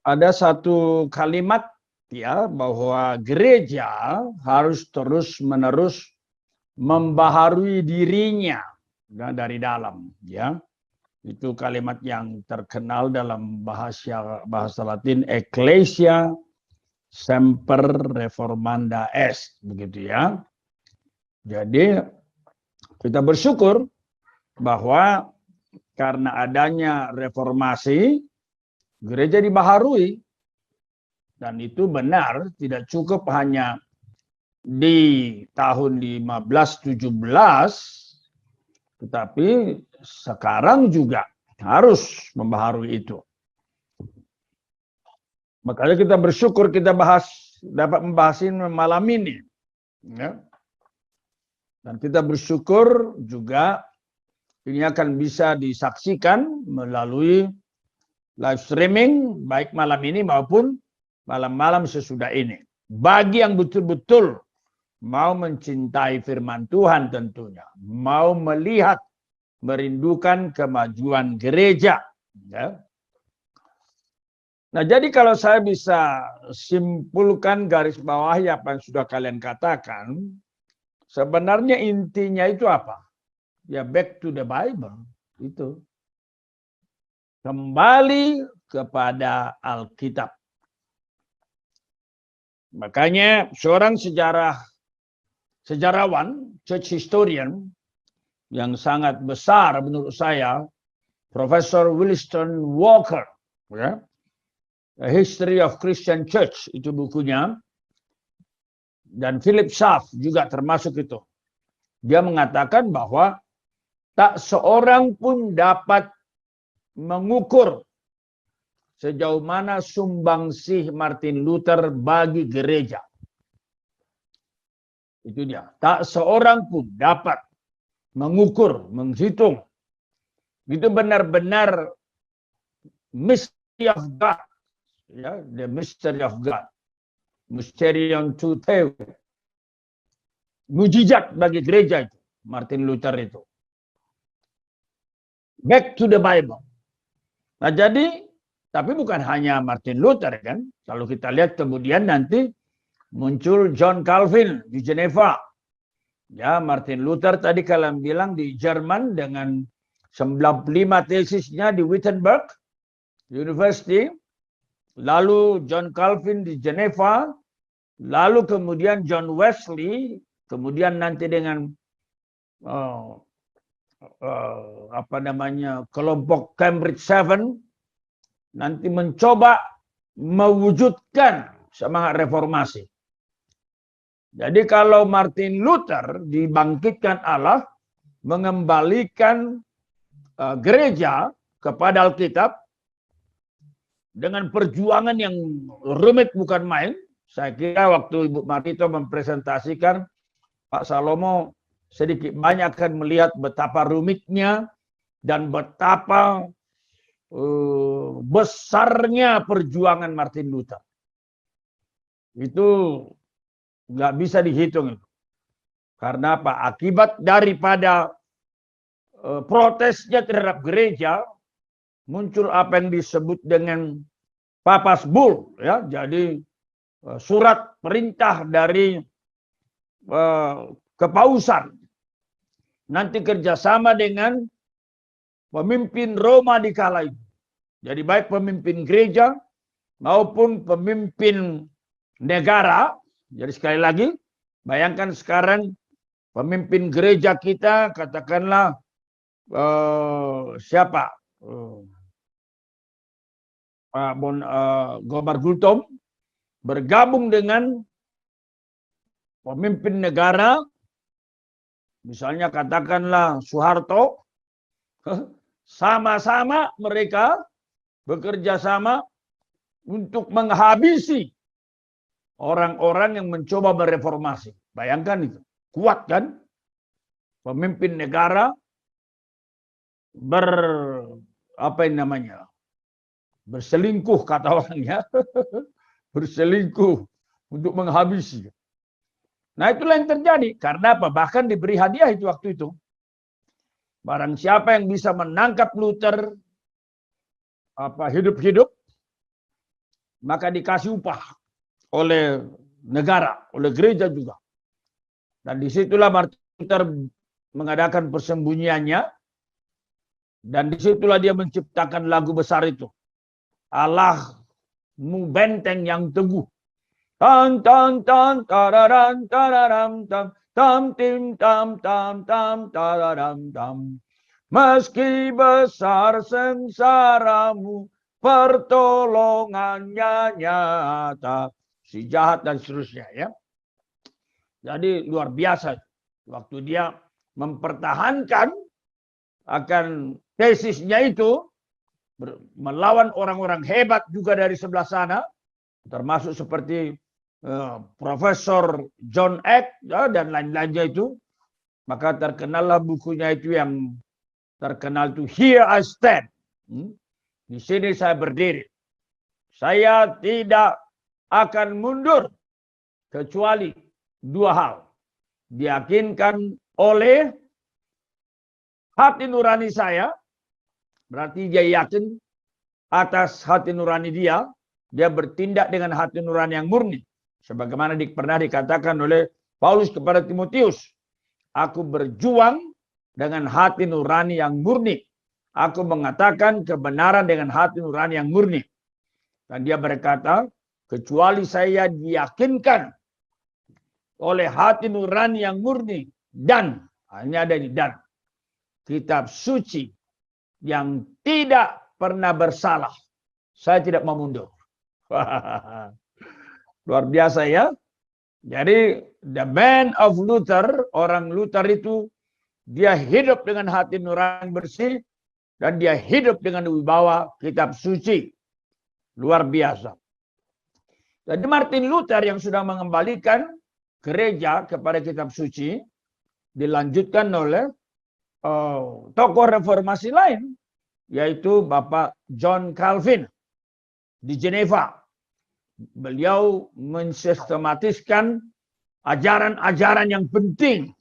ada satu kalimat ya bahwa gereja harus terus-menerus membaharui dirinya dari dalam ya. Itu kalimat yang terkenal dalam bahasa Latin Ecclesia Semper Reformanda Est, begitu ya. Jadi kita bersyukur bahwa karena adanya reformasi, gereja dibaharui. Dan itu benar, tidak cukup hanya di tahun 1517, tetapi sekarang juga harus membaharui itu. Makanya kita bersyukur kita dapat membahas ini malam ini. Ya. Dan kita bersyukur juga ini akan bisa disaksikan melalui live streaming, baik malam ini maupun malam-malam sesudah ini. Bagi yang betul-betul mau mencintai firman Tuhan tentunya, mau melihat, merindukan kemajuan gereja. Ya. Nah, jadi kalau saya bisa simpulkan garis bawahi apa yang sudah kalian katakan, sebenarnya intinya itu apa? Ya back to the Bible. Itu. Kembali kepada Alkitab. Makanya seorang sejarawan, church historian, yang sangat besar menurut saya, Profesor Williston Walker, ya, A History of Christian Church, itu bukunya, dan Philip Schaff juga termasuk itu. Dia mengatakan bahwa tak seorang pun dapat mengukur sejauh mana sumbangsih Martin Luther bagi gereja. Itu dia. Tak seorang pun dapat mengukur, menghitung. Itu benar-benar mystery of God. Ya, the mystery of God. Mysterion Tutheu. Mujizat bagi gereja itu, Martin Luther itu. Back to the Bible. Nah jadi, tapi bukan hanya Martin Luther kan. Kalau kita lihat kemudian nanti muncul John Calvin di Geneva. Ya, Martin Luther tadi kalian bilang di Jerman dengan 95 tesisnya di Wittenberg University. Lalu John Calvin di Geneva. Lalu kemudian John Wesley. Kemudian nanti dengan kelompok Cambridge 7 nanti mencoba mewujudkan semangat reformasi. Jadi kalau Martin Luther dibangkitkan Allah, mengembalikan gereja kepada Alkitab dengan perjuangan yang rumit bukan main. Saya kira waktu Ibu Marito mempresentasikan, Pak Salomo sedikit banyak akan melihat betapa rumitnya dan betapa besarnya perjuangan Martin Luther. Itu nggak bisa dihitung itu. Karena apa? Akibat daripada protesnya terhadap gereja, muncul apa yang disebut dengan Papas Bull, ya. Jadi surat perintah dari kepausan. Nanti kerjasama dengan pemimpin Roma di kala itu. Jadi baik pemimpin gereja maupun pemimpin negara. Jadi sekali lagi, bayangkan sekarang pemimpin gereja kita, katakanlah siapa? Pak Gomar Gultom bergabung dengan pemimpin negara, misalnya katakanlah Soeharto, sama-sama mereka bekerja sama untuk menghabisi orang-orang yang mencoba mereformasi. Bayangkan itu, kuat kan? Pemimpin negara berselingkuh kata orangnya, berselingkuh untuk menghabisi. Nah itulah yang terjadi. Karena apa? Bahkan diberi hadiah itu waktu itu. Barang siapa yang bisa menangkap Luther hidup-hidup, maka dikasih upah oleh negara, oleh gereja juga. Dan disitulah Martin Luther mengadakan persembunyiannya, dan disitulah dia menciptakan lagu besar itu. Allahmu benteng yang teguh. Tan tan tan tararan tararam tam tam tim tam tam tam tararam tam. Meski besar sengsaramu, pertolongannya nyata. Si jahat dan seterusnya ya. Jadi luar biasa waktu dia mempertahankan akan tesisnya itu, melawan orang-orang hebat juga dari sebelah sana, termasuk seperti Profesor John Eck dan lain-lainnya itu. Maka terkenallah bukunya itu yang terkenal itu, Here I Stand. Di sini saya berdiri. Saya tidak akan mundur kecuali dua hal. Diyakinkan oleh hati nurani saya, berarti dia yakin atas hati nurani dia bertindak dengan hati nurani yang murni. Sebagaimana pernah dikatakan oleh Paulus kepada Timotius, aku berjuang dengan hati nurani yang murni. Aku mengatakan kebenaran dengan hati nurani yang murni. Dan dia berkata, kecuali saya diyakinkan oleh hati nurani yang murni dan, hanya ada di dan, kitab suci yang tidak pernah bersalah, saya tidak mau mundur. Luar biasa ya. Jadi the man of Luther, orang Luther itu, dia hidup dengan hati nurani bersih dan dia hidup dengan wibawa kitab suci. Luar biasa. Jadi Martin Luther yang sudah mengembalikan gereja kepada kitab suci dilanjutkan oleh tokoh reformasi lain, yaitu Bapak John Calvin di Geneva. Beliau mensistematiskan ajaran-ajaran yang penting.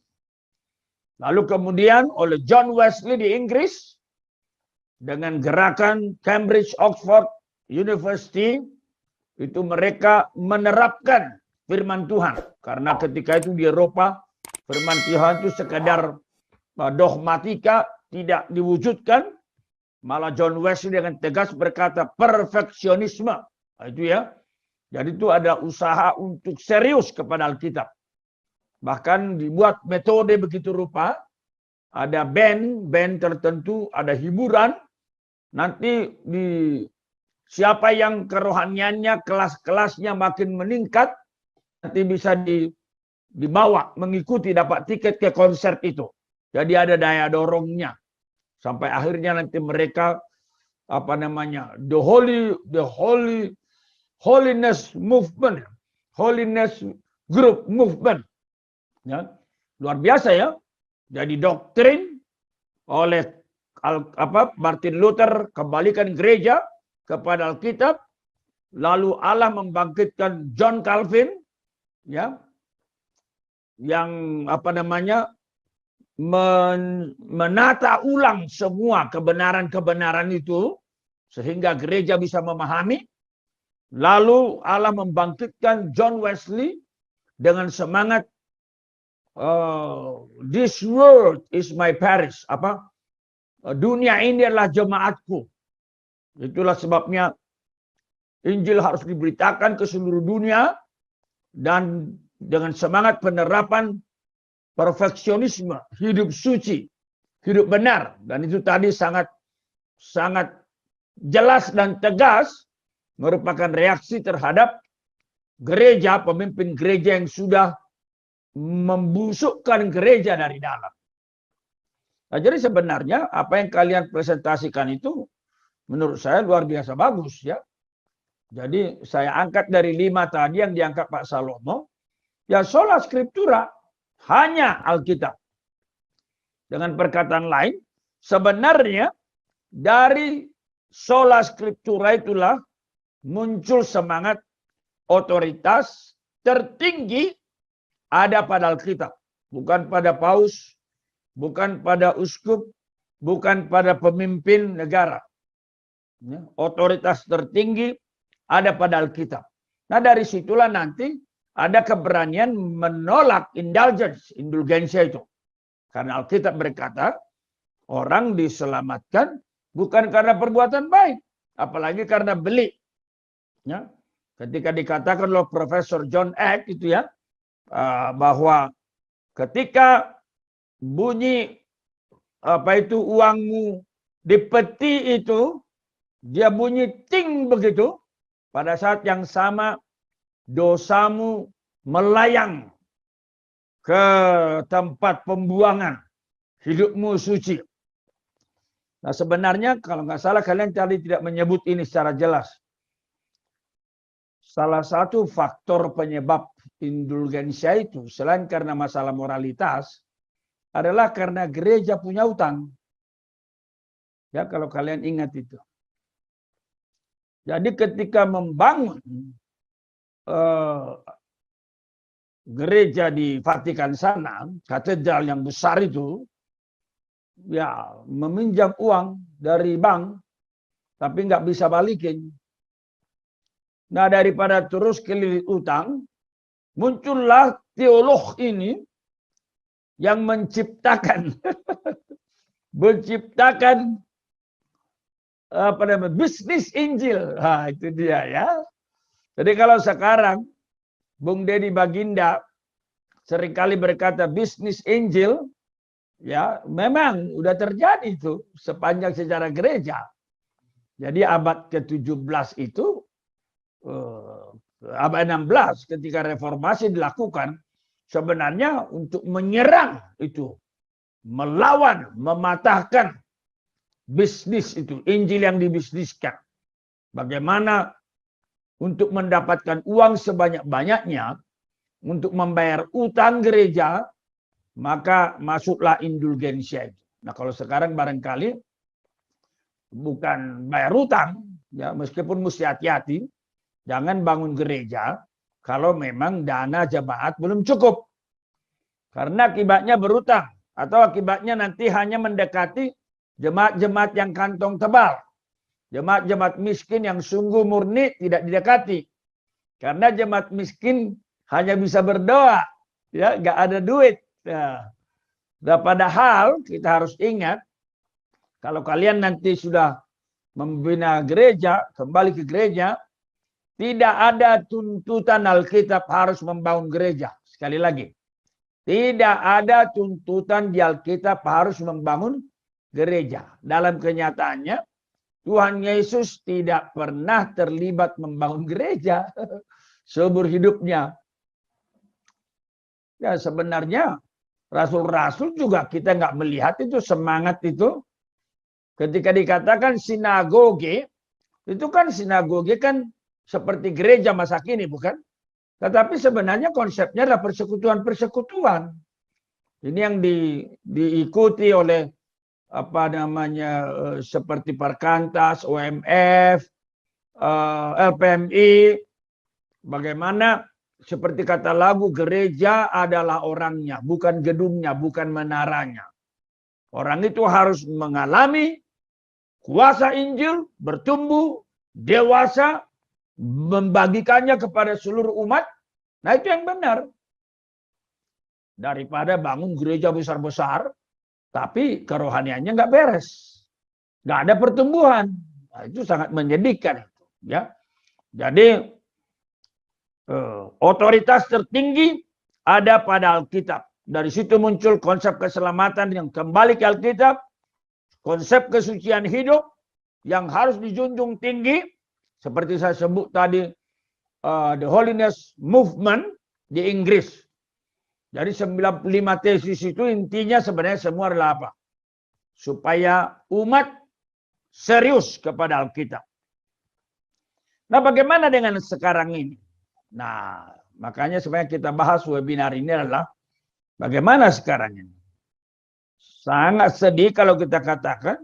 Lalu kemudian oleh John Wesley di Inggris dengan gerakan Cambridge Oxford University, itu mereka menerapkan firman Tuhan. Karena ketika itu di Eropa firman Tuhan itu sekadar dogmatika, tidak diwujudkan. Malah John Wesley dengan tegas berkata perfeksionisme. Itu ya. Jadi itu ada usaha untuk serius kepada Alkitab. Bahkan dibuat metode begitu rupa. Ada band tertentu, ada hiburan. Nanti siapa yang kerohaniannya, kelas-kelasnya makin meningkat, nanti bisa dibawa mengikuti, dapat tiket ke konser itu. Jadi ada daya dorongnya. Sampai akhirnya nanti mereka the holiness movement, holiness group movement. Ya, luar biasa ya. Jadi doktrin oleh Martin Luther, kembalikan gereja kepada Alkitab. Lalu Allah membangkitkan John Calvin, ya, yang menata ulang semua kebenaran-kebenaran itu sehingga gereja bisa memahami. Lalu Allah membangkitkan John Wesley dengan semangat this world is my parish. Dunia ini adalah jemaatku. Itulah sebabnya Injil harus diberitakan ke seluruh dunia dan dengan semangat penerapan perfeksionisme, hidup suci, hidup benar. Dan itu tadi sangat jelas dan tegas merupakan reaksi terhadap gereja, pemimpin gereja yang sudah membusukkan gereja dari dalam. Nah, jadi sebenarnya apa yang kalian presentasikan itu menurut saya luar biasa bagus ya. Jadi saya angkat dari 5 tadi yang diangkat Pak Salomo. Ya sola scriptura, hanya Alkitab. Dengan perkataan lain, sebenarnya dari sola scriptura itulah muncul semangat otoritas tertinggi ada pada Alkitab. Bukan pada paus, bukan pada uskup, bukan pada pemimpin negara. Otoritas tertinggi ada pada Alkitab. Nah dari situlah nanti ada keberanian menolak indulgensia itu. Karena Alkitab berkata, orang diselamatkan bukan karena perbuatan baik, apalagi karena beli. Ya. Ketika dikatakan oleh Profesor John Eck itu ya, bahwa ketika bunyi uangmu di peti itu, dia bunyi ting begitu, pada saat yang sama dosamu melayang ke tempat pembuangan, hidupmu suci. Nah sebenarnya kalau nggak salah kalian tadi tidak menyebut ini secara jelas. Salah satu faktor penyebab indulgensia itu selain karena masalah moralitas adalah karena gereja punya utang. Ya kalau kalian ingat itu. Jadi ketika membangun gereja di Vatikan sana, katedral yang besar itu, ya meminjam uang dari bank, tapi nggak bisa balikin. Nah daripada terus kelilit utang, muncullah teolog ini yang menciptakan bisnis Injil. Nah, itu dia ya. Jadi kalau sekarang Bung Dedi Baginda seringkali berkata bisnis Injil, ya memang udah terjadi itu sepanjang sejarah gereja. Jadi abad ke-17 itu, abad 16 ketika reformasi dilakukan, sebenarnya untuk menyerang itu, melawan, mematahkan bisnis itu, Injil yang dibisniskan. Bagaimana untuk mendapatkan uang sebanyak-banyaknya untuk membayar utang gereja, maka masuklah indulgensia itu. Nah kalau sekarang barangkali bukan bayar utang, ya meskipun mesti hati-hati, jangan bangun gereja kalau memang dana jemaat belum cukup. Karena akibatnya berutang atau akibatnya nanti hanya mendekati jemaat-jemaat yang kantong tebal. Jemaat-jemaat miskin yang sungguh murni tidak didekati. Karena jemaat miskin hanya bisa berdoa, ya nggak ada duit. Ya. Nah, padahal kita harus ingat, kalau kalian nanti sudah membina gereja, kembali ke gereja, tidak ada tuntutan Alkitab harus membangun gereja. Sekali lagi, tidak ada tuntutan di Alkitab harus membangun gereja. Dalam kenyataannya, Tuhan Yesus tidak pernah terlibat membangun gereja seumur hidupnya. Ya sebenarnya rasul-rasul juga kita nggak melihat itu semangat itu. Ketika dikatakan sinagoge, itu kan sinagoge kan seperti gereja masa kini bukan? Tetapi sebenarnya konsepnya adalah persekutuan-persekutuan. Ini yang diikuti oleh seperti Perkantas, OMF, LPMI, bagaimana seperti kata lagu, gereja adalah orangnya, bukan gedungnya, bukan menaranya. Orang itu harus mengalami kuasa Injil, bertumbuh, dewasa, membagikannya kepada seluruh umat. Nah itu yang benar. Daripada bangun gereja besar-besar, tapi kerohaniannya nggak beres, nggak ada pertumbuhan, nah, itu sangat menyedihkan. Ya, jadi otoritas tertinggi ada pada Alkitab. Dari situ muncul konsep keselamatan yang kembali ke Alkitab, konsep kesucian hidup yang harus dijunjung tinggi, seperti saya sebut tadi, the Holiness Movement di Inggris. Jadi 95 tesis itu intinya sebenarnya semua adalah apa? Supaya umat serius kepada Alkitab. Nah bagaimana dengan sekarang ini? Nah makanya sebenarnya kita bahas webinar ini adalah bagaimana sekarang ini. Sangat sedih kalau kita katakan,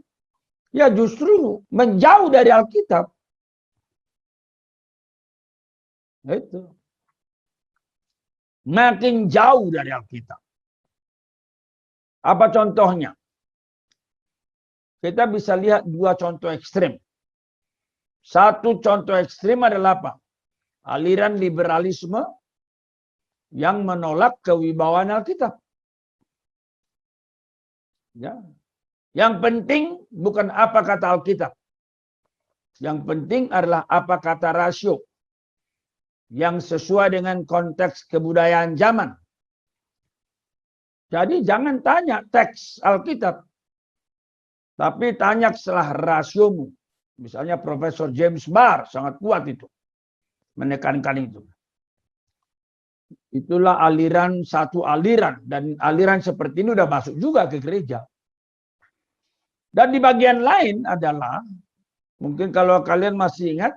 ya justru menjauh dari Alkitab. Itu. Makin jauh dari Alkitab. Apa contohnya? Kita bisa lihat dua contoh ekstrim. Satu contoh ekstrim adalah apa? Aliran liberalisme yang menolak kewibawaan Alkitab. Ya. Yang penting bukan apa kata Alkitab. Yang penting adalah apa kata rasio yang sesuai dengan konteks kebudayaan zaman. Jadi jangan tanya teks Alkitab, tapi tanya setelah rasiomu. Misalnya Profesor James Barr sangat kuat itu, menekankan itu. Itulah aliran, satu aliran, dan aliran seperti ini udah masuk juga ke gereja. Dan di bagian lain adalah, mungkin kalau kalian masih ingat,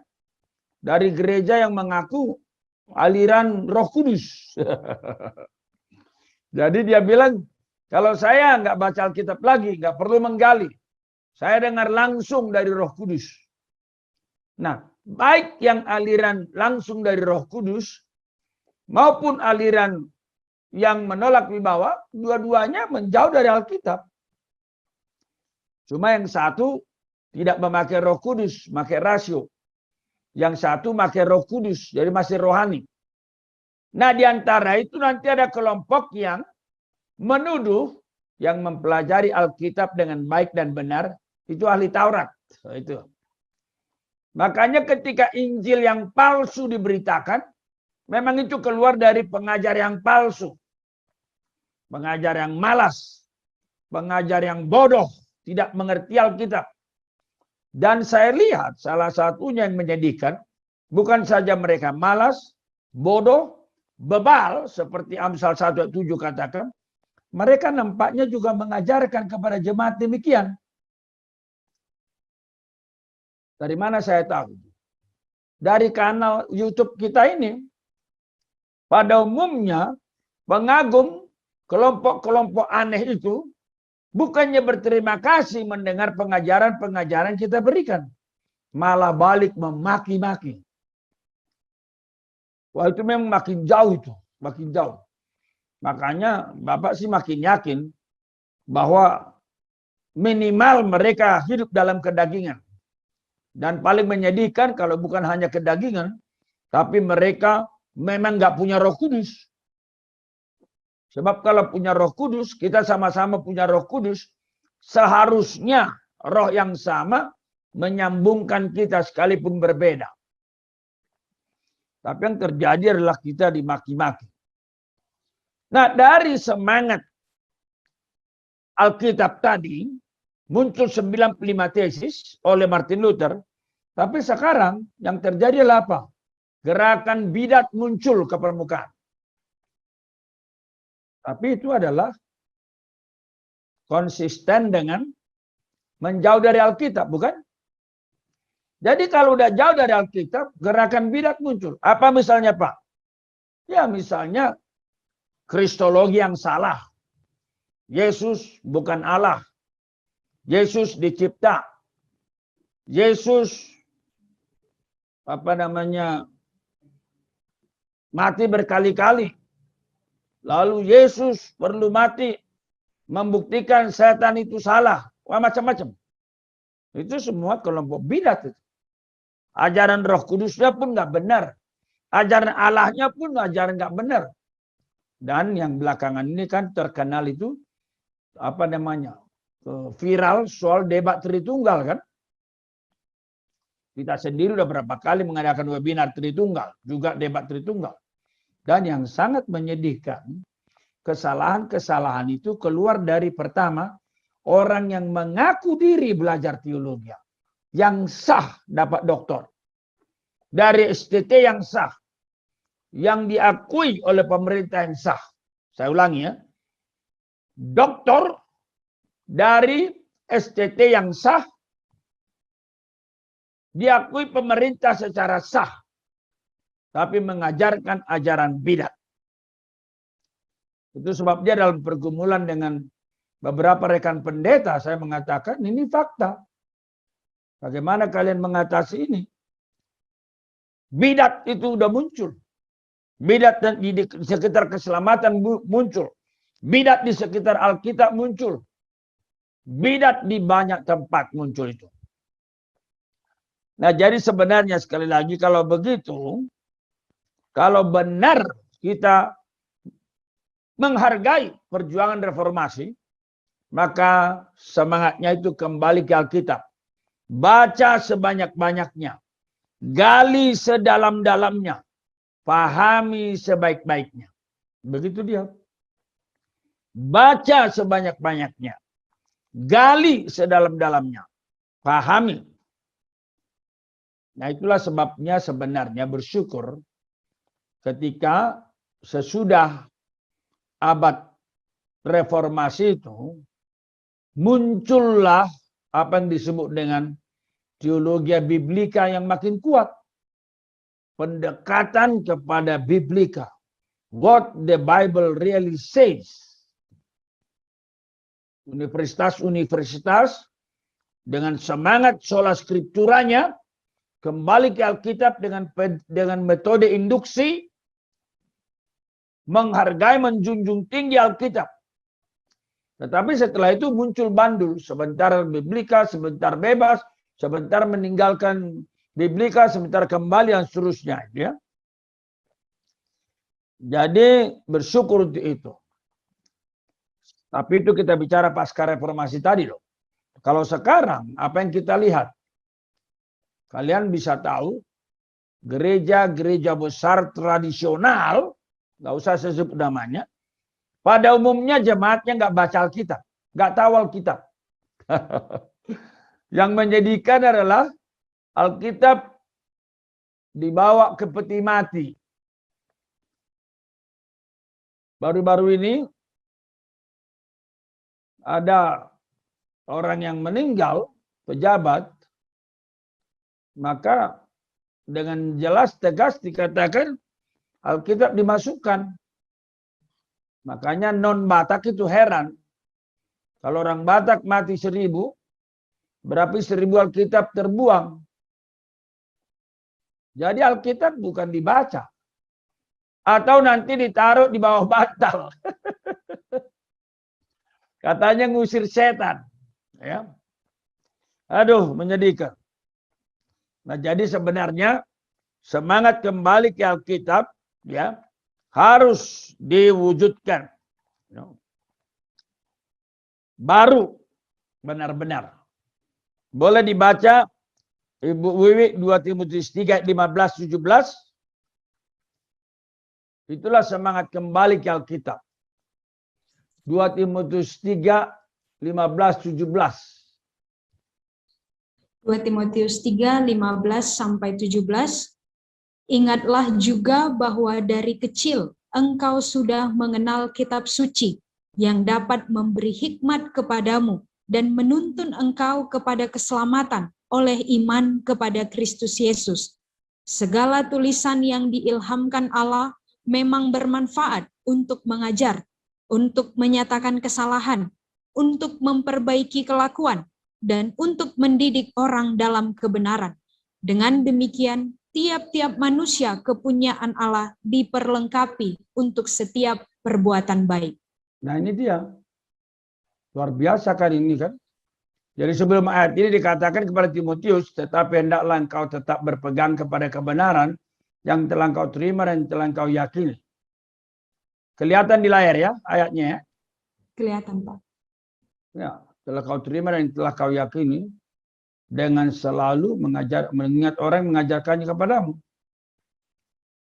dari gereja yang mengaku aliran Roh Kudus. Jadi dia bilang, kalau saya nggak baca Alkitab lagi, nggak perlu menggali. Saya dengar langsung dari Roh Kudus. Nah, baik yang aliran langsung dari Roh Kudus, maupun aliran yang menolak wibawa, dua-duanya menjauh dari Alkitab. Cuma yang satu tidak memakai Roh Kudus, memakai rasio. Yang satu memakai Roh Kudus, jadi masih rohani. Nah, di antara itu nanti ada kelompok yang menuduh yang mempelajari Alkitab dengan baik dan benar, itu ahli Taurat. Itu. Makanya ketika Injil yang palsu diberitakan, memang itu keluar dari pengajar yang palsu. Pengajar yang malas. Pengajar yang bodoh. Tidak mengerti Alkitab. Dan saya lihat salah satunya yang menyedihkan, bukan saja mereka malas, bodoh, bebal, seperti Amsal 1:7 katakan, mereka nampaknya juga mengajarkan kepada jemaat demikian. Dari mana saya tahu? Dari kanal YouTube kita ini. Pada umumnya, pengagum kelompok-kelompok aneh itu, bukannya berterima kasih mendengar pengajaran-pengajaran kita berikan. Malah balik memaki-maki. Wah, itu memang makin jauh itu. Makin jauh. Makanya Bapak sih makin yakin bahwa minimal mereka hidup dalam kedagingan. Dan paling menyedihkan kalau bukan hanya kedagingan, tapi mereka memang nggak punya Roh Kudus. Sebab kalau punya Roh Kudus, kita sama-sama punya Roh Kudus, seharusnya roh yang sama menyambungkan kita sekalipun berbeda. Tapi yang terjadi adalah kita dimaki-maki. Nah, dari semangat Alkitab tadi, muncul 95 tesis oleh Martin Luther, tapi sekarang yang terjadi adalah apa? Gerakan bidat muncul ke permukaan. Tapi itu adalah konsisten dengan menjauh dari Alkitab, bukan? Jadi kalau udah jauh dari Alkitab, gerakan bidat muncul. Apa misalnya, Pak? Ya misalnya kristologi yang salah. Yesus bukan Allah. Yesus dicipta. Yesus mati berkali-kali. Lalu Yesus perlu mati membuktikan setan itu salah. Wah, macam-macam. Itu semua kelompok bidat. Ajaran Roh Kudusnya pun nggak benar. Ajaran Allahnya pun ajaran nggak benar. Dan yang belakangan ini kan terkenal itu viral soal debat Tritunggal kan. Kita sendiri udah berapa kali mengadakan webinar Tritunggal, juga debat Tritunggal. Dan yang sangat menyedihkan, kesalahan-kesalahan itu keluar dari pertama, orang yang mengaku diri belajar teologi. Yang sah dapat doktor. Dari STT yang sah. Yang diakui oleh pemerintah yang sah. Saya ulangi ya. Doktor dari STT yang sah. Diakui pemerintah secara sah. Tapi mengajarkan ajaran bidat. Itu sebabnya dalam pergumulan dengan beberapa rekan pendeta, saya mengatakan ini fakta. Bagaimana kalian mengatasi ini? Bidat itu udah muncul. Bidat di sekitar keselamatan muncul. Bidat di sekitar Alkitab muncul. Bidat di banyak tempat muncul itu. Nah, jadi sebenarnya sekali lagi kalau begitu, kalau benar kita menghargai perjuangan reformasi, maka semangatnya itu kembali ke Alkitab. Baca sebanyak-banyaknya, gali sedalam-dalamnya, pahami sebaik-baiknya. Begitu dia. Baca sebanyak-banyaknya, gali sedalam-dalamnya, pahami. Nah, itulah sebabnya sebenarnya bersyukur ketika sesudah abad reformasi itu muncullah apa yang disebut dengan teologi biblika yang makin kuat. Pendekatan kepada biblika. What the Bible really says. Universitas-universitas dengan semangat sola scripturanya kembali ke Alkitab dengan metode induksi, menghargai, menjunjung tinggi Alkitab. Tetapi setelah itu muncul bandul, sebentar biblika, sebentar bebas, sebentar meninggalkan biblika, sebentar kembali dan seterusnya. Ya. Jadi bersyukur untuk itu. Tapi itu kita bicara pasca reformasi tadi loh. Kalau sekarang apa yang kita lihat? Kalian bisa tahu gereja-gereja besar tradisional, nggak usah saya sebut namanya, pada umumnya jemaatnya nggak baca Alkitab, nggak tahu Alkitab. Yang menjadikan adalah Alkitab dibawa ke peti mati. Baru-baru ini ada orang yang meninggal, pejabat, maka dengan jelas tegas dikatakan Alkitab dimasukkan. Makanya non-Batak itu heran. Kalau orang Batak mati 1000, berarti 1000 Alkitab terbuang. Jadi Alkitab bukan dibaca. Atau nanti ditaruh di bawah bantal. Katanya ngusir setan. Ya. Aduh, menyedihkan. Nah, jadi sebenarnya semangat kembali ke Alkitab ya harus diwujudkan. Baru benar-benar. Boleh dibaca Ibu Wiwi 2 Timotius 3 15-17. Itulah semangat kembali ke Alkitab. 2 Timotius 3 15-17. 2 Timotius 3, 15-17. Ingatlah juga bahwa dari kecil engkau sudah mengenal kitab suci yang dapat memberi hikmat kepadamu dan menuntun engkau kepada keselamatan oleh iman kepada Kristus Yesus. Segala tulisan yang diilhamkan Allah memang bermanfaat untuk mengajar, untuk menyatakan kesalahan, untuk memperbaiki kelakuan, dan untuk mendidik orang dalam kebenaran. Dengan demikian, tiap-tiap manusia kepunyaan Allah diperlengkapi untuk setiap perbuatan baik. Nah ini dia. Luar biasa kan ini kan. Jadi sebelum ayat ini dikatakan kepada Timotius, tetapi hendaklah engkau tetap berpegang kepada kebenaran yang telah engkau terima dan telah engkau yakini. Kelihatan di layar ya ayatnya ya. Kelihatan Pak. Ya, telah kau terima dan telah kau yakini dengan selalu mengingat orang yang mengajarkannya kepadamu.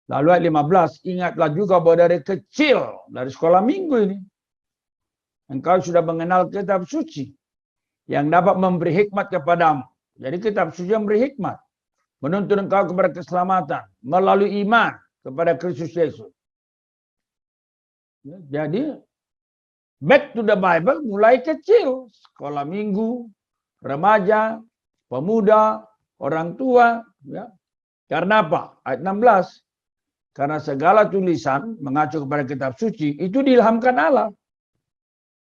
Lalu ayat 15, ingatlah juga bahwa dari kecil, dari sekolah minggu ini, engkau sudah mengenal kitab suci yang dapat memberi hikmat kepadamu. Jadi kitab suci yang memberi hikmat. Menuntun engkau kepada keselamatan melalui iman kepada Kristus Yesus. Ya, jadi back to the Bible mulai kecil. Sekolah minggu, remaja, pemuda, orang tua. Ya. Karena apa? Ayat 16. Karena segala tulisan mengacu kepada kitab suci itu diilhamkan Allah.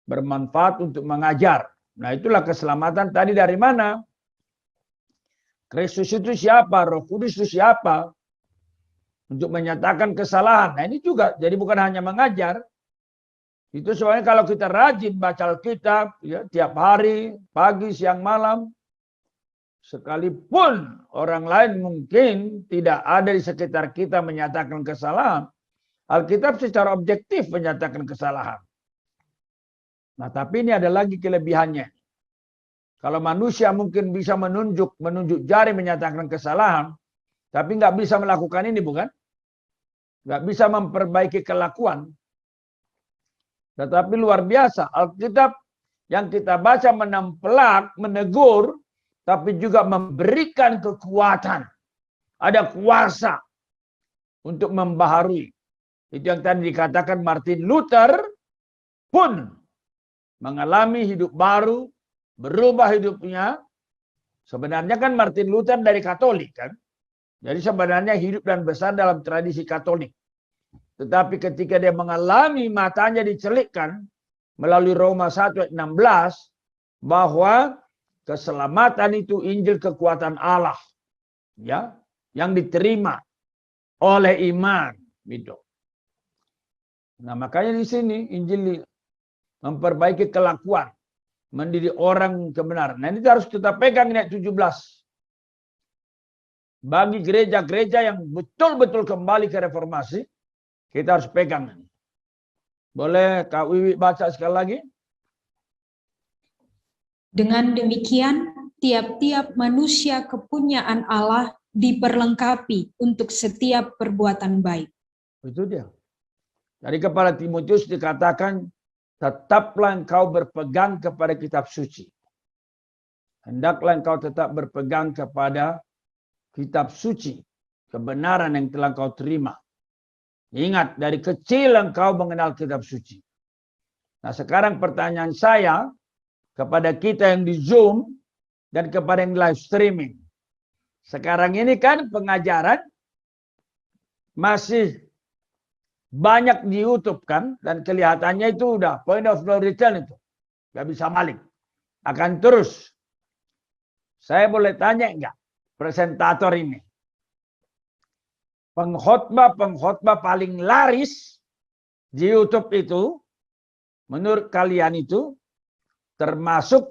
Bermanfaat untuk mengajar. Nah itulah keselamatan tadi dari mana? Kristus itu siapa? Roh Kudus itu siapa? Untuk menyatakan kesalahan. Nah ini juga. Jadi bukan hanya mengajar. Itu soalnya kalau kita rajin baca Alkitab ya, tiap hari, pagi, siang, malam. sekalipun orang lain mungkin tidak ada di sekitar kita menyatakan kesalahan, Alkitab secara objektif menyatakan kesalahan. Nah, tapi ini ada lagi kelebihannya. Kalau manusia mungkin bisa menunjuk jari menyatakan kesalahan, tapi nggak bisa melakukan ini, bukan? Nggak bisa memperbaiki kelakuan. Tetapi luar biasa, Alkitab yang kita baca menempelak, menegur, tapi juga memberikan kekuatan. Ada kuasa untuk membaharui. Itu yang tadi dikatakan Martin Luther pun mengalami hidup baru, berubah hidupnya. Sebenarnya kan Martin Luther dari Katolik kan. Jadi sebenarnya hidup dan besar dalam tradisi Katolik. Tetapi ketika dia mengalami matanya dicelikkan melalui Roma 1 ayat 16 bahwa keselamatan itu Injil kekuatan Allah, ya, yang diterima oleh iman, gitu. Nah, makanya di sini Injil memperbaiki kelakuan, mendidik orang kebenaran. Nah, ini harus kita pegang ayat 17. Bagi gereja-gereja yang betul-betul kembali ke reformasi, kita harus pegang ini. Boleh Kak Wiwi baca sekali lagi? Dengan demikian, tiap-tiap manusia kepunyaan Allah diperlengkapi untuk setiap perbuatan baik. Itu dia. Dari kepada Timotius dikatakan, tetaplah engkau berpegang kepada kitab suci. Hendaklah engkau tetap berpegang kepada kitab suci, kebenaran yang telah engkau terima. Ingat, dari kecil engkau mengenal kitab suci. Nah, sekarang pertanyaan saya kepada kita yang di Zoom dan kepada yang live streaming. Sekarang ini kan pengajaran masih banyak di YouTube kan, dan kelihatannya itu udah point of no return itu. Gak bisa balik. Akan terus. Saya boleh tanya enggak presentator ini? Pengkhotbah paling laris di YouTube itu, menurut kalian itu, termasuk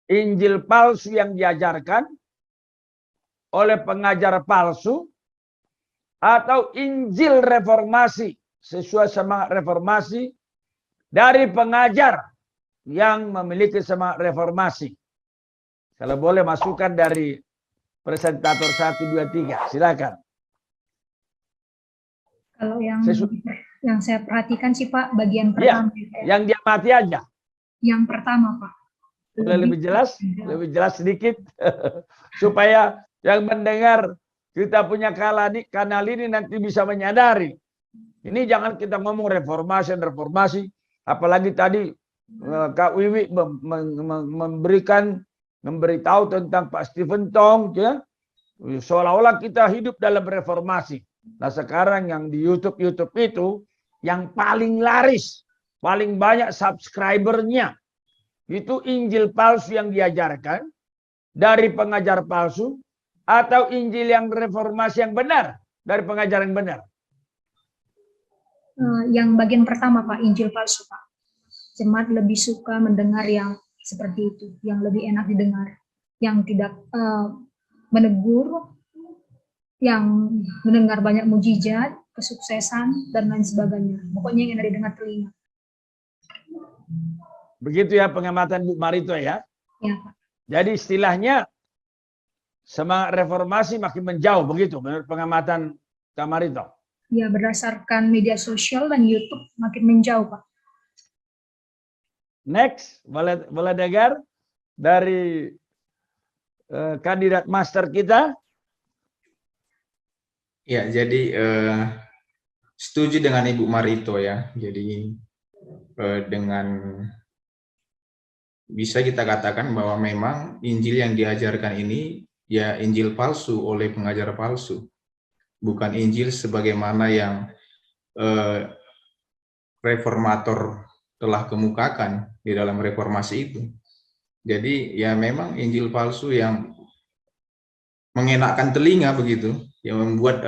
Injil palsu yang diajarkan oleh pengajar palsu, atau Injil reformasi sesuai semangat reformasi dari pengajar yang memiliki semangat reformasi. Kalau boleh masukkan dari presentator 1, 2, 3, silakan. Kalau yang saya perhatikan sih Pak, bagian Ya, pertama. yang dia mati aja. Yang pertama Pak. Boleh lebih jelas sedikit supaya yang mendengar kita punya kanal ini nanti bisa menyadari. Ini jangan kita ngomong reformasi, apalagi tadi Kak Wiwi memberitahu tentang Pak Stephen Tong, ya, seolah-olah kita hidup dalam reformasi. Nah, sekarang yang di YouTube itu yang paling laris, paling banyak subscribernya itu Injil palsu yang diajarkan dari pengajar palsu, atau Injil yang reformasi yang benar dari pengajaran yang benar? Yang bagian pertama Pak, Injil palsu Pak. Jemaat lebih suka mendengar yang seperti itu, yang lebih enak didengar, yang tidak menegur, yang mendengar banyak mujizat, kesuksesan, dan lain sebagainya. Pokoknya yang enak didengar telinga. Begitu ya pengamatan Bu Marito ya? Ya Pak. Jadi istilahnya semangat reformasi makin menjauh, begitu menurut pengamatan Kak Marito? Ya, berdasarkan media sosial dan YouTube makin menjauh Pak. Next, boleh dengar dari kandidat master kita? Ya, jadi setuju dengan Ibu Marito ya. Jadi dengan bisa kita katakan bahwa memang Injil yang diajarkan ini ya Injil palsu oleh pengajar palsu, bukan Injil sebagaimana yang reformator telah kemukakan di dalam reformasi itu. Jadi ya memang Injil palsu yang mengenakkan telinga begitu, yang membuat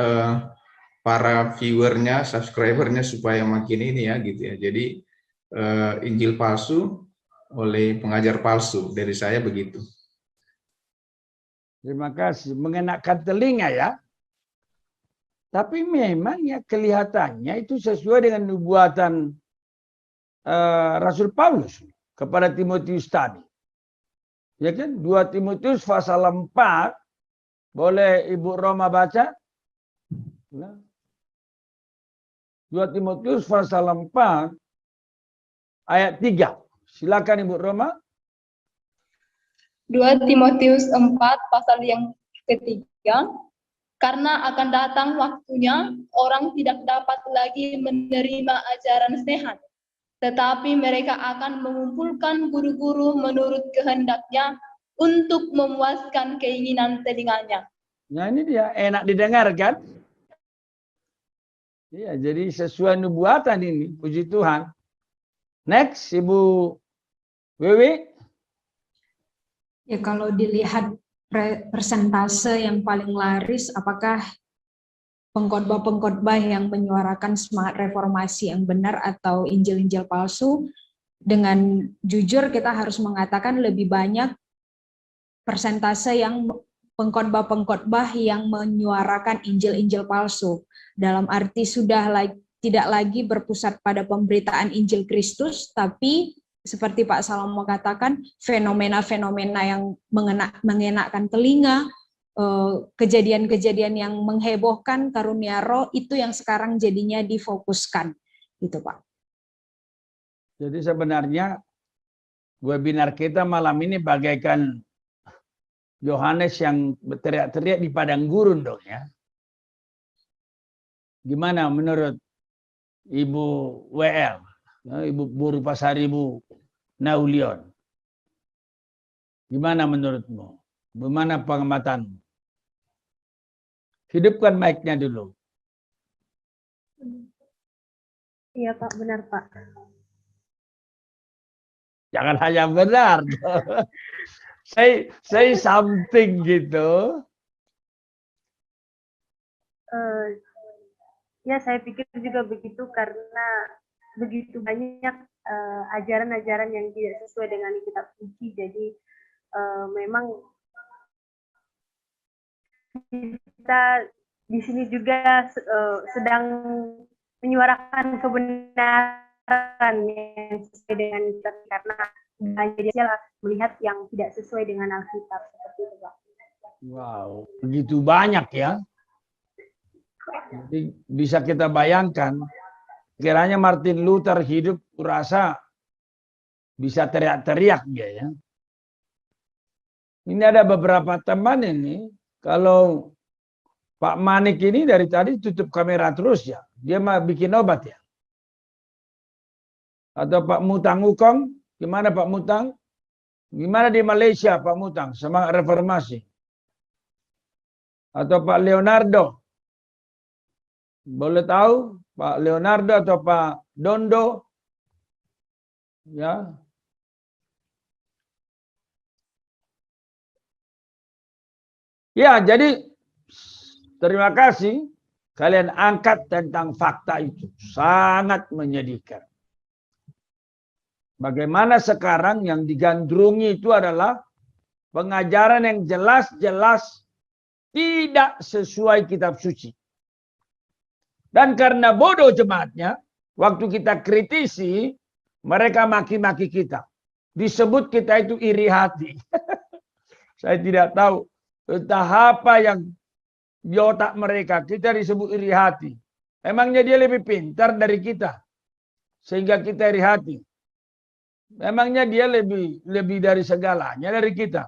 para viewernya, subscribernya supaya makin ini ya gitu ya. Jadi Injil palsu oleh pengajar palsu, dari saya begitu. Terima kasih. Mengenakan telinga ya. Tapi memang ya kelihatannya itu sesuai dengan nubuatan Rasul Paulus kepada Timotius tadi. Ya kan? 2 Timotius pasal 4. Boleh Ibu Roma baca? Nah. 2 Timotius pasal 4 ayat 3. Silakan Ibu Roma. 2 Timotius 4 pasal yang ketiga, karena akan datang waktunya orang tidak dapat lagi menerima ajaran sehat, tetapi mereka akan mengumpulkan guru-guru menurut kehendaknya untuk memuaskan keinginan telinganya. Nah ini dia, enak didengar kan? Iya, jadi sesuai nubuatan ini, puji Tuhan. Next, Ibu Wiwi. Ya, kalau dilihat persentase yang paling laris, apakah pengkhotbah-pengkhotbah yang menyuarakan semangat reformasi yang benar atau Injil-Injil palsu? Dengan jujur kita harus mengatakan lebih banyak persentase yang pengkhotbah-pengkhotbah yang menyuarakan Injil-Injil palsu. Dalam arti sudah tidak lagi berpusat pada pemberitaan Injil Kristus, tapi seperti Pak Salomo katakan, fenomena-fenomena yang mengenakkan telinga, kejadian-kejadian yang menghebohkan, karunia roh, itu yang sekarang jadinya difokuskan. Gitu Pak. Jadi sebenarnya webinar kita malam ini bagaikan Yohanes yang berteriak-teriak di padang gurun dong ya. Gimana menurut Ibu WL? Ibu Buru Pasar, Ibu Naulion. Gimana menurutmu? Bagaimana pengamatanmu? Hidupkan mic-nya dulu. Iya Pak, benar Pak. Jangan hanya benar. say something gitu. Ya saya pikir juga begitu karena begitu banyak ajaran-ajaran yang tidak sesuai dengan kitab suci. Jadi memang kita di sini juga sedang menyuarakan kebenaran yang sesuai dengan kitab, karena banyak dia melihat yang tidak sesuai dengan Alkitab seperti itu Pak. Wow, begitu banyak ya. Jadi bisa kita bayangkan, kiranya Martin Luther hidup, kurasa bisa teriak-teriak dia ya. Ini ada beberapa teman ini, kalau Pak Manik ini dari tadi tutup kamera terus ya, dia mah bikin obat ya. Atau Pak Mutang Ukong, gimana Pak Mutang? Gimana di Malaysia Pak Mutang, semangat reformasi? Atau Pak Leonardo? Boleh tahu Pak Leonardo atau Pak Dondo? Ya. Ya, jadi terima kasih kalian angkat tentang fakta itu. Sangat menyedihkan. Bagaimana sekarang yang digandrungi itu adalah pengajaran yang jelas-jelas tidak sesuai kitab suci. Dan karena bodoh jemaatnya, waktu kita kritisi, mereka maki-maki kita. Disebut kita itu iri hati. Saya tidak tahu entah apa yang di otak mereka, kita disebut iri hati. Emangnya dia lebih pintar dari kita, sehingga kita iri hati. Memangnya dia lebih dari segalanya dari kita.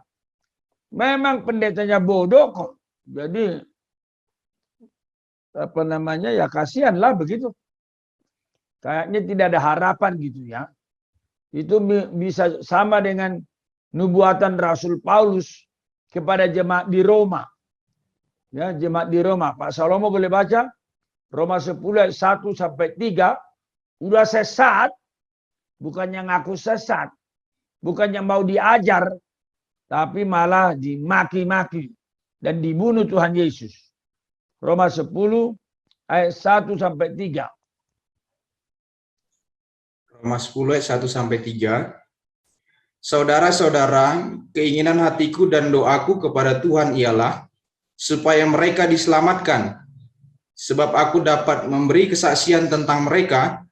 Memang pendetanya bodoh kok. Jadi apa namanya ya, kasihanlah begitu. Kayaknya tidak ada harapan gitu ya. Itu bisa sama dengan nubuatan Rasul Paulus kepada jemaat di Roma. Ya, jemaat di Roma. Pak Salomo boleh baca Roma 10 ayat 1 sampai 3. Udah sesat, bukannya ngaku sesat, bukannya mau diajar, tapi malah dimaki-maki dan dibunuh Tuhan Yesus. Roma 10 ayat 1 sampai 3. Roma 10 ayat 1 sampai 3. Saudara-saudara, keinginan hatiku dan doaku kepada Tuhan ialah supaya mereka diselamatkan, sebab aku dapat memberi kesaksian tentang mereka,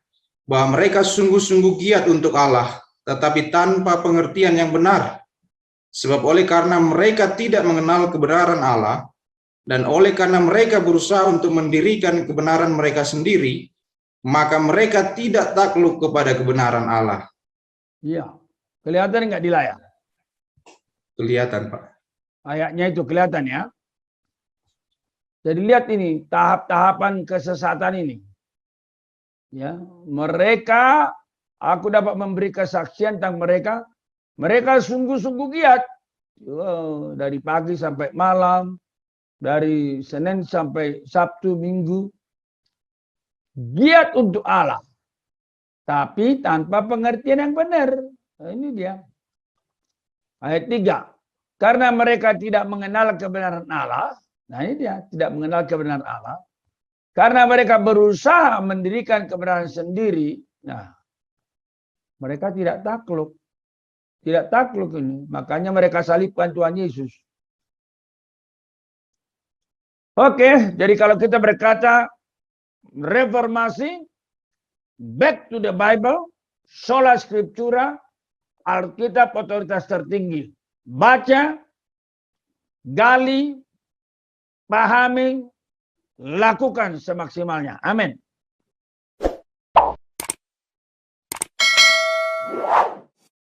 bahwa mereka sungguh-sungguh giat untuk Allah, tetapi tanpa pengertian yang benar. Sebab oleh karena mereka tidak mengenal kebenaran Allah, dan oleh karena mereka berusaha untuk mendirikan kebenaran mereka sendiri, maka mereka tidak takluk kepada kebenaran Allah. Iya. Kelihatan nggak di layar? Kelihatan, Pak. Ayatnya itu kelihatan ya. Jadi lihat ini tahap-tahapan kesesatan ini. Ya, mereka, aku dapat memberi kesaksian tentang mereka. Mereka sungguh-sungguh giat. Dari pagi sampai malam, dari Senin sampai Sabtu, Minggu. Giat untuk Allah. Tapi tanpa pengertian yang benar. Nah, ini dia. Ayat 3. Karena mereka tidak mengenal kebenaran Allah. Nah ini dia. Tidak mengenal kebenaran Allah. Karena mereka berusaha mendirikan kebenaran sendiri. Nah, mereka tidak takluk. Tidak takluk ini. Makanya mereka salibkan Tuhan Yesus. Oke, jadi kalau kita berkata reformasi, back to the Bible, sola scriptura, Alkitab otoritas tertinggi. Baca, gali, pahami, lakukan semaksimalnya. Amin.